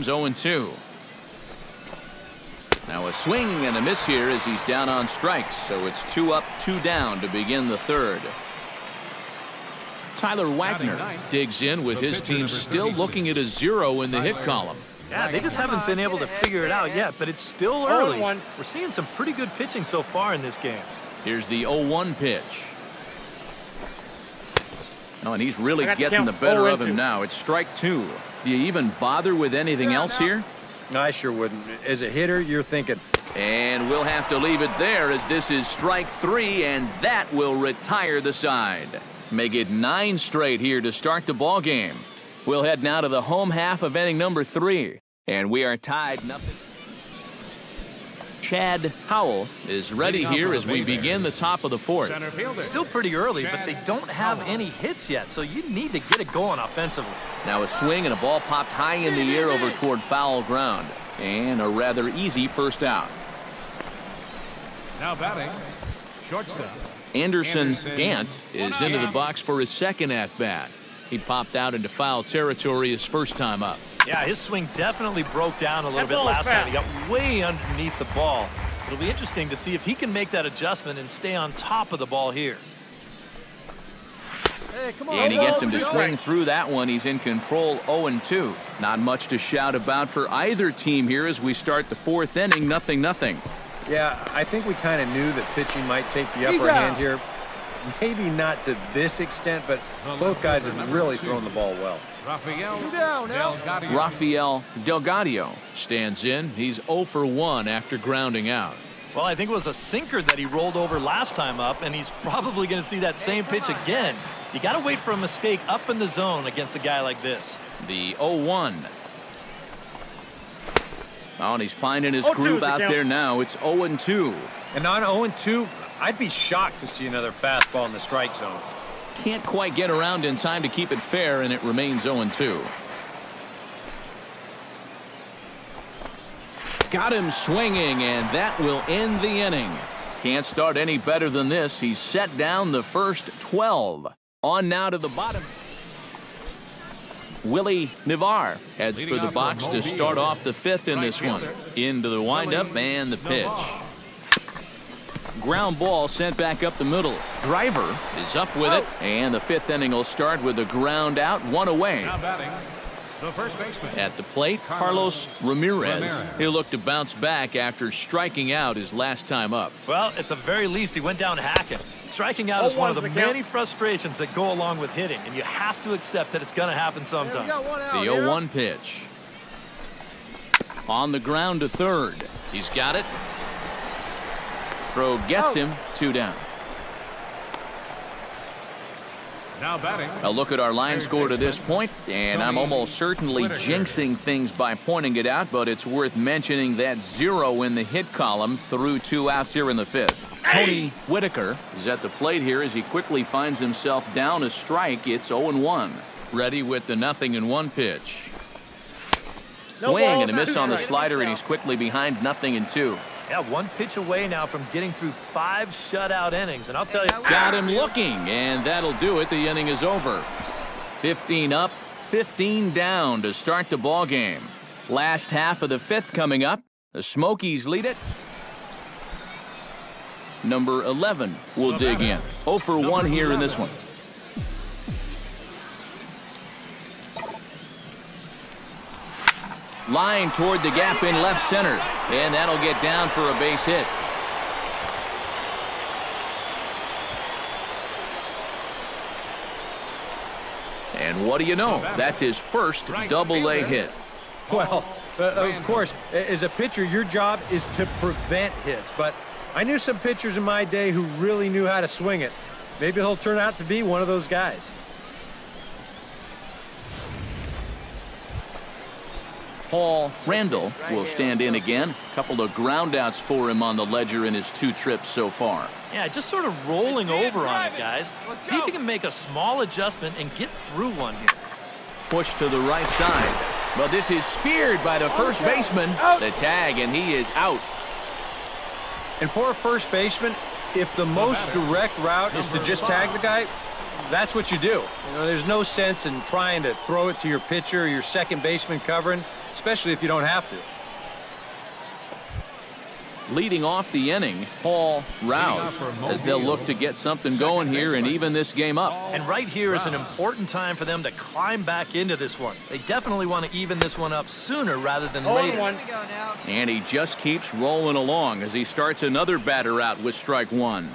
becomes 0-2. Now a swing and a miss here as he's down on strikes, so it's 2 up, 2 down to begin the third. Tyler Wagner digs in with his team still looking at a 0 in the hit column. Yeah, they just haven't been able to figure it out yet, but it's still early. We're seeing some pretty good pitching so far in this game. Here's the 0-1 pitch. Oh, and he's really getting the better of him now. It's strike 2. Do you even bother with anything else here? No, I sure wouldn't. As a hitter, you're thinking. And we'll have to leave it there as this is strike 3, and that will retire the side. Make it 9 straight here to start the ball game. We'll head now to the home half of inning number 3, and we are tied 0. Chad Howell is ready here as we begin the top of the 4th. Still pretty early, but they don't have any hits yet, so you need to get it going offensively. Now a swing and a ball popped high in the air over toward foul ground, and a rather easy first out. Now batting, shortstop. Anderson Gant is into the box for his second at-bat. He popped out into foul territory his first time up. Yeah, his swing definitely broke down a little bit last time. He got way underneath the ball. It'll be interesting to see if he can make that adjustment and stay on top of the ball here. Hey, come on. And he gets him to swing through that one. He's in control, 0-2. Not much to shout about for either team here as we start the 4th inning, 0-0. Yeah, I think we kind of knew that pitching might take the upper hand here. Maybe not to this extent, but both guys have really thrown the ball well. Rafael Delgadillo stands in. He's 0 for 1 after grounding out. Well, I think it was a sinker that he rolled over last time up, and he's probably going to see that same pitch again. You got to wait for a mistake up in the zone against a guy like this. The 0-1. Oh, and he's finding his groove out there now. It's 0-2. And on 0-2, I'd be shocked to see another fastball in the strike zone. Can't quite get around in time to keep it fair, and it remains 0-2. Got him swinging, and that will end the inning. Can't start any better than this. He's set down the first 12. On now to the bottom. Willie Navar heads for the box to start off the 5th in this one. Into the windup and the pitch. Ground ball sent back up the middle. Driver is up with it, and the 5th inning will start with a ground out, 1 away. Now batting, the first baseman. At the plate, Carlos Ramirez. He'll look to bounce back after striking out his last time up. Well, at the very least, he went down hacking. Striking out is one of the many frustrations that go along with hitting, and you have to accept that it's going to happen sometimes. The 0-1 pitch. On the ground to third. He's got it. Throw gets him, 2 down. Now batting. A look at our line score to this point, and I'm almost certainly jinxing things by pointing it out, but it's worth mentioning that 0 in the hit column through 2 outs here in the 5th. Tony Whitaker is at the plate here as he quickly finds himself down a strike. It's 0-1. Ready with the 0-1 pitch. Swing and a miss on the slider, and he's quickly behind 0-2. Yeah, 1 pitch away now from getting through 5 shutout innings, and I'll tell you. Got him looking, and that'll do it. The inning is over. 15 up, 15 down to start the ball game. Last half of the 5th coming up. The Smokies lead it. Number 11 will dig in. 0 for 1 here in this one. Line toward the gap in left center, and that'll get down for a base hit. And what do you know? That's his first double-A hit. Well, of course, as a pitcher, your job is to prevent hits. But I knew some pitchers in my day who really knew how to swing it. Maybe he'll turn out to be one of those guys. Paul Randall will stand in again. A couple of groundouts for him on the ledger in his 2 trips so far. Yeah, just sort of rolling over on it, guys. See if you can make a small adjustment and get through one here. Push to the right side. But this is speared by the first baseman. The tag, and he is out. And for a first baseman, if the most direct route is to just tag the guy, that's what you do. You know, there's no sense in trying to throw it to your pitcher or your second baseman covering. especially if you don't have to. Leading off the inning, Paul Rouse, as they'll look to get something going here and even this game up. And right here is an important time for them to climb back into this one. They definitely want to even this one up sooner rather than later. And he just keeps rolling along as he starts another batter out with strike one.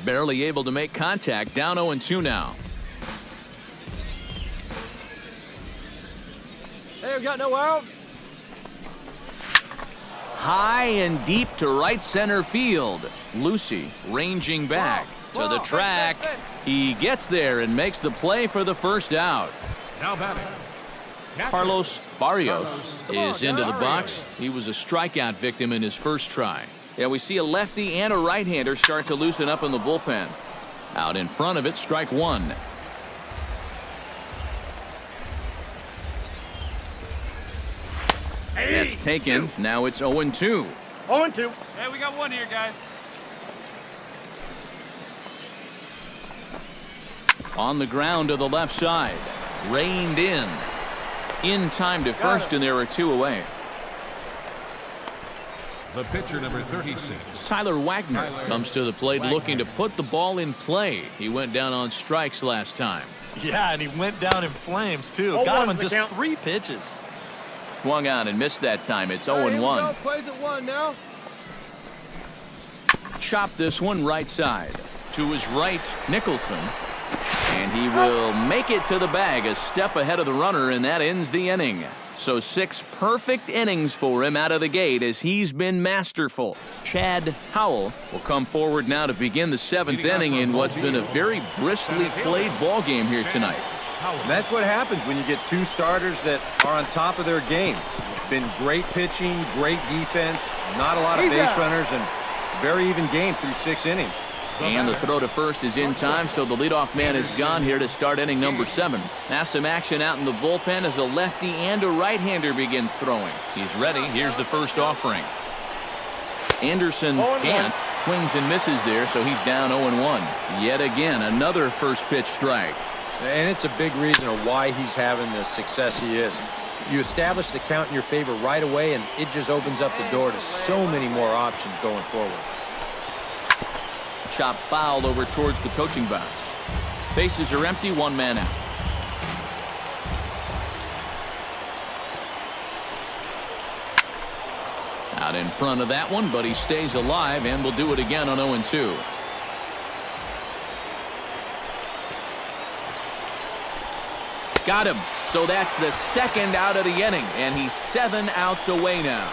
Barely able to make contact, down 0-2 now. Hey, we got no outs. High and deep to right center field. Lucy ranging back to the track. He gets there and makes the play for the first out. Now batting. Carlos Barrios is into the box. He was a strikeout victim in his first try. Yeah, we see a lefty and a right-hander start to loosen up in the bullpen. Out in front of it, strike one. That's taken. Now it's 0-2. 0-2. Hey, we got one here, guys. On the ground to the left side. Reined in. In time to first, and there are two away. The pitcher, number 36. Tyler Wagner comes to the plate looking to put the ball in play. He went down on strikes last time. Yeah, and he went down in flames, too. Got him in just 3 pitches. Swung on and missed that time. It's 0-1. Plays at 1 now. Chop this one right side. To his right, Nicholson. And he will make it to the bag, a step ahead of the runner, and that ends the inning. So 6 perfect innings for him out of the gate as he's been masterful. Chad Howell will come forward now to begin the 7th inning in what's been a very briskly played ball game here tonight. And that's what happens when you get 2 starters that are on top of their game. It's been great pitching, great defense, not a lot of base runners, and very even game through 6 innings. And the throw to first is in time, so the leadoff man is gone here to start inning number 7. Now some action out in the bullpen as a lefty and a right-hander begin throwing. He's ready. Here's the first offering. Anderson Gant swings and misses there, so he's down 0-1. Yet again, another first pitch strike. And it's a big reason of why he's having the success he is. You establish the count in your favor right away, and it just opens up the door to so many more options going forward. Chop foul over towards the coaching box. Bases are empty, 1 man out. Out in front of that one, but he stays alive and will do it again on 0-2. Got him. So that's the 2nd out of the inning, and he's 7 outs away now.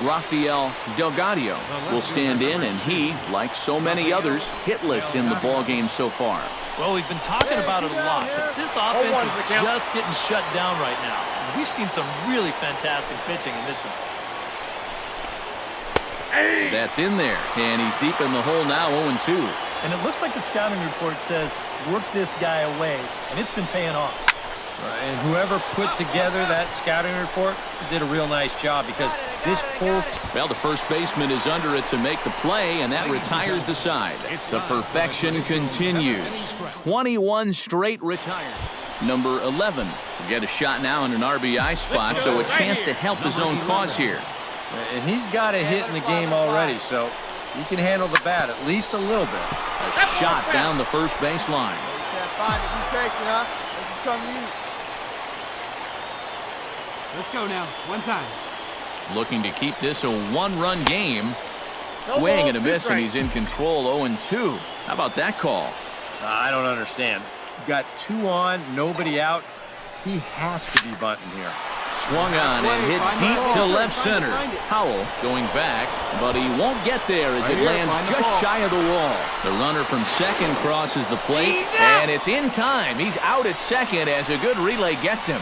Rafael Delgado will stand in, and he, like so many others, hitless in the ballgame so far. Well, we've been talking about it a lot, but this offense is just getting shut down right now. We've seen some really fantastic pitching in this one. That's in there, and he's deep in the hole now, 0-2. And it looks like the scouting report says, work this guy away, and it's been paying off. And whoever put together that scouting report did a real nice job, because this whole well, the first baseman is under it to make the play, and that retires the side. The perfection continues. 21 straight retired. Number 11 will get a shot now in an RBI spot, so a chance to help his own cause here. And he's got a hit in the game already, so he can handle the bat at least a little bit. A shot down the first baseline. Let's go now. 1 time. Looking to keep this a 1-run game. Swing and a miss, and he's in control, 0-2. How about that call? I don't understand. Got 2 on, nobody out. He has to be bunting here. Swung on and hit deep to left center. Howell going back, but he won't get there as it lands just shy of the wall. The runner from second crosses the plate, and it's in time. He's out at second as a good relay gets him.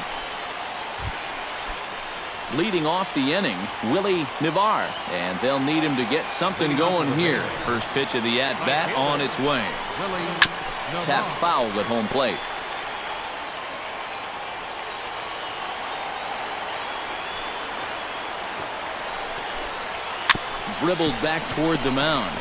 Leading off the inning, Willie Navar, and they'll need him to get something going here. First pitch of the at-bat on its way. Tap foul at home plate. Dribbled back toward the mound.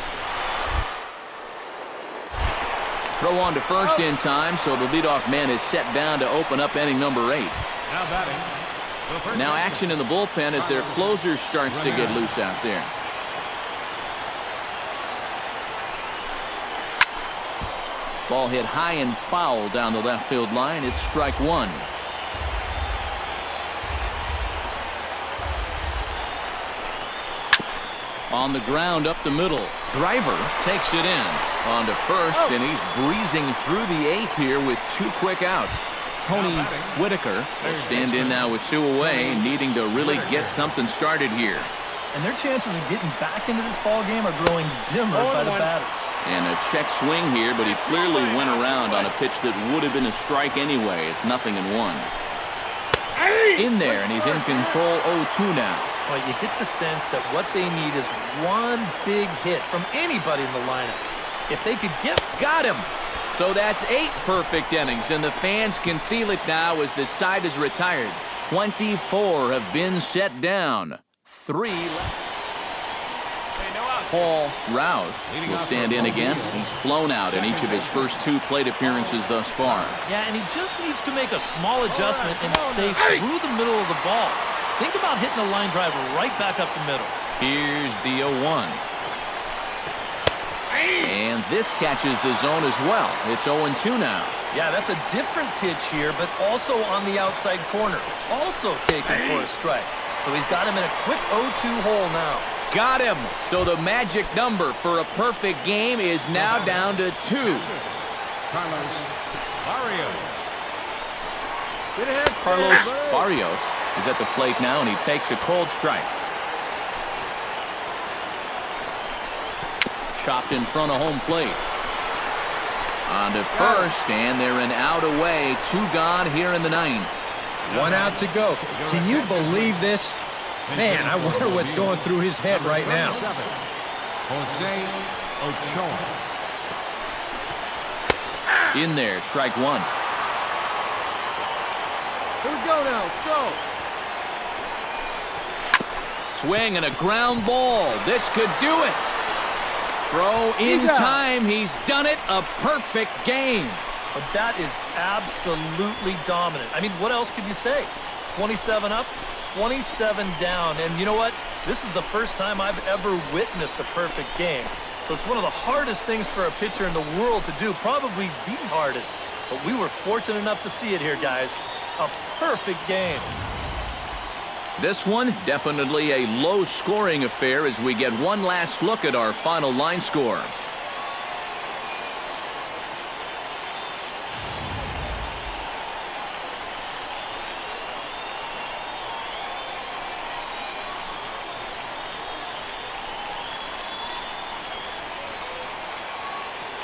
Throw on to first in time, so the leadoff man is set down to open up inning number 8. Now batting. Now action in the bullpen as their closer starts to get loose out there. Ball hit high and foul down the left field line. It's strike 1. On the ground up the middle. Driver takes it in. On to first, and he's breezing through the 8th here with 2 quick outs. Tony Whitaker will stand in now with 2 away, needing to really get something started here. And their chances of getting back into this ball game are growing dimmer by the batter. And a check swing here, but he clearly went around on a pitch that would have been a strike anyway. It's 0-1. In there, and he's in control 0-2 now. Well, you get the sense that what they need is one big hit from anybody in the lineup. If they could get... Got him! So that's 8 perfect innings, and the fans can feel it now as the side is retired. 24 have been set down. 3 left. Paul Rouse will stand in again. He's flown out in each of his first 2 plate appearances thus far. Yeah, and he just needs to make a small adjustment and stay through the middle of the ball. Think about hitting a line drive right back up the middle. Here's the 0-1. And this catches the zone as well. It's 0-2 now. Yeah, that's a different pitch here, but also on the outside corner. Also taken for a strike. So he's got him in a quick 0-2 hole now. Got him. So the magic number for a perfect game is now down to 2. Carlos Barrios. Carlos Barrios is at the plate now, and he takes a cold strike. Chopped in front of home plate. On to first, and they're an out away. 2 gone here in the 9th. 1 out to go. Can you believe this? Man, I wonder what's going through his head right now. Jose Ochoa. In there, strike 1. Here we go now. Let's go. Swing and a ground ball. This could do it. Throw in time. He's done it. A perfect game. But that is absolutely dominant. I mean, what else could you say? 27 up, 27 down. And you know what? This is the first time I've ever witnessed a perfect game. So it's one of the hardest things for a pitcher in the world to do, probably the hardest. But we were fortunate enough to see it here, guys. A perfect game. This one, definitely a low-scoring affair as we get one last look at our final line score.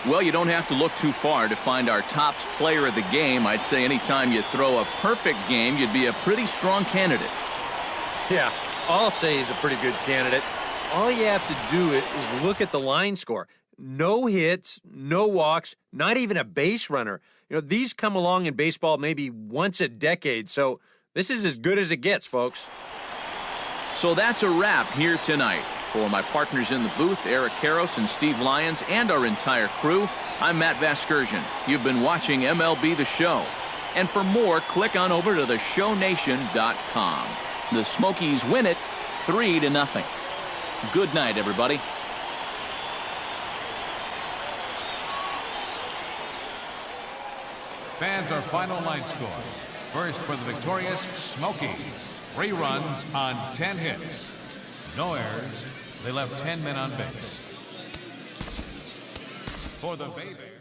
Well, you don't have to look too far to find our top player of the game. I'd say anytime you throw a perfect game, you'd be a pretty strong candidate. Yeah, I'll say he's a pretty good candidate. All you have to do is look at the line score. No hits, no walks, not even a base runner. You know, these come along in baseball maybe once a decade, so this is as good as it gets, folks. So that's a wrap here tonight. For my partners in the booth, Eric Karros and Steve Lyons, and our entire crew, I'm Matt Vasgersian. You've been watching MLB The Show. And for more, click on over to theshownation.com. The Smokies win it 3-0. Good night, everybody. Fans, our final line score. First for the victorious Smokies. 3 runs on 10 hits. No errors. They left 10 men on base. For the Bay Bears.